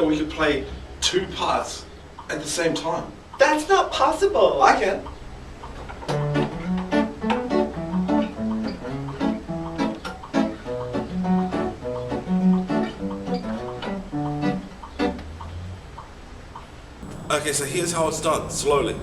we could play two parts at the same time. That's not possible. I can. Okay, so here's how it's done, slowly.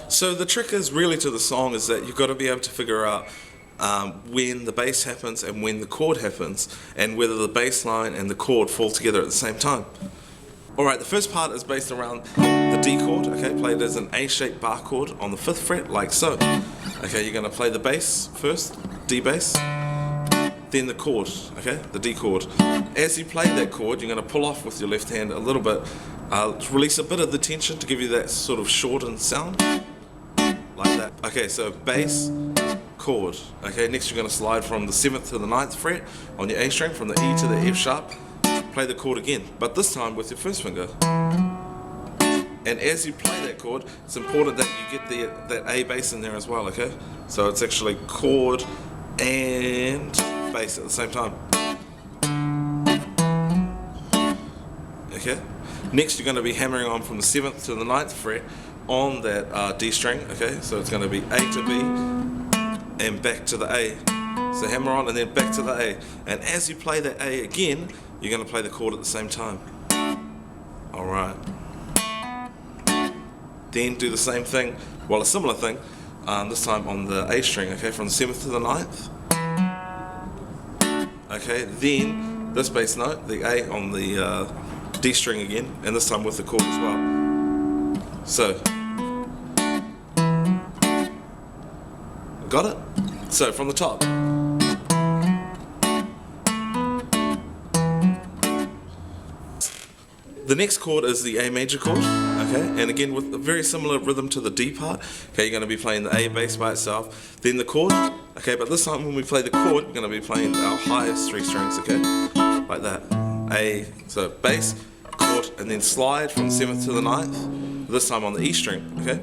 So the trick is really to the song is that you've got to be able to figure out when the bass happens and when the chord happens, and whether the bass line and the chord fall together at the same time. Alright, the first part is based around the D chord, okay, played as an A-shaped bar chord on the 5th fret, like so. Okay, you're going to play the bass first, D bass, then the chord, okay, the D chord. As you play that chord, you're going to pull off with your left hand a little bit, release a bit of the tension to give you that sort of shortened sound, like that. Okay, so bass, chord. Okay, next you're going to slide from the 7th to the 9th fret on your A string, from the E to the F sharp. Play the chord again, but this time with your first finger. And as you play that chord, it's important that you get that A bass in there as well, okay? So it's actually chord and bass at the same time. Okay? Next you're going to be hammering on from the 7th to the 9th fret on that D string, okay? So it's going to be A to B and back to the A. So hammer on and then back to the A. And as you play that A again, you're going to play the chord at the same time. Alright. Then do the same thing, well, a similar thing, this time on the A string, okay, from the 7th to the 9th. Okay, then this bass note, the A on the D string again, and this time with the chord as well. So, got it? So, from the top. The next chord is the A major chord, okay, and again with a very similar rhythm to the D part. Okay, you're going to be playing the A bass by itself, then the chord, okay, but this time when we play the chord, we're going to be playing our highest 3 strings, okay, like that. A, so bass, chord, and then slide from the 7th to the 9th, this time on the E string, okay,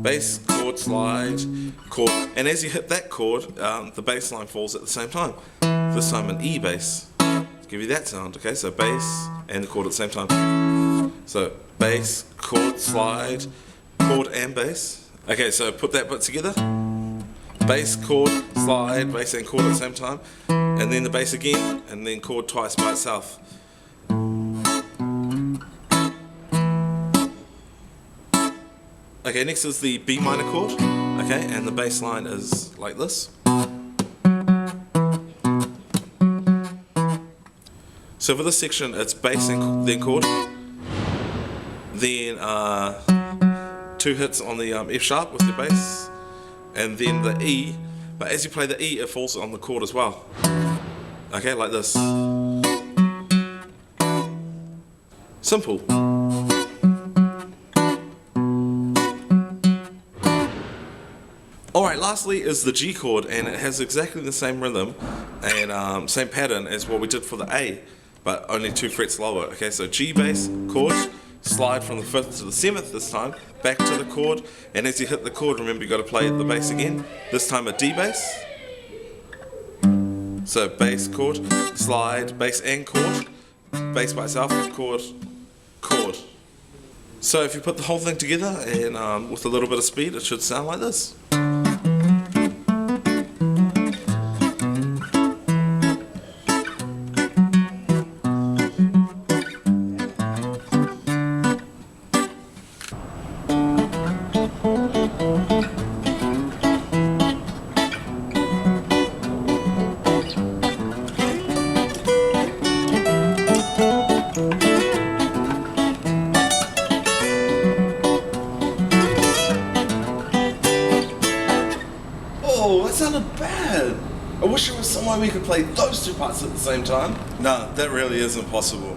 bass, chord, slide, chord, and as you hit that chord, the bass line falls at the same time, this time an E bass. Give you that sound, okay? So bass and the chord at the same time. So bass, chord, slide, chord and bass. Okay, so put that bit together. Bass, chord, slide, bass and chord at the same time. And then the bass again, and then chord twice by itself. Okay, next is the B minor chord. Okay, and the bass line is like this. So for this section, it's bass and then chord, then 2 hits on the F sharp with the bass, and then the E, but as you play the E, it falls on the chord as well. Okay, like this. Simple. Alright, lastly is the G chord, and it has exactly the same rhythm and same pattern as what we did for the A, but only 2 frets lower. Okay, so G bass, chord, slide from the 5th to the 7th this time, back to the chord, and as you hit the chord, remember you got to play the bass again, this time a D bass. So bass, chord, slide, bass and chord, bass by itself, chord, chord. So if you put the whole thing together and with a little bit of speed, it should sound like this. Oh, that sounded bad. I wish there was some way we could play those 2 parts at the same time. No, that really isn't possible.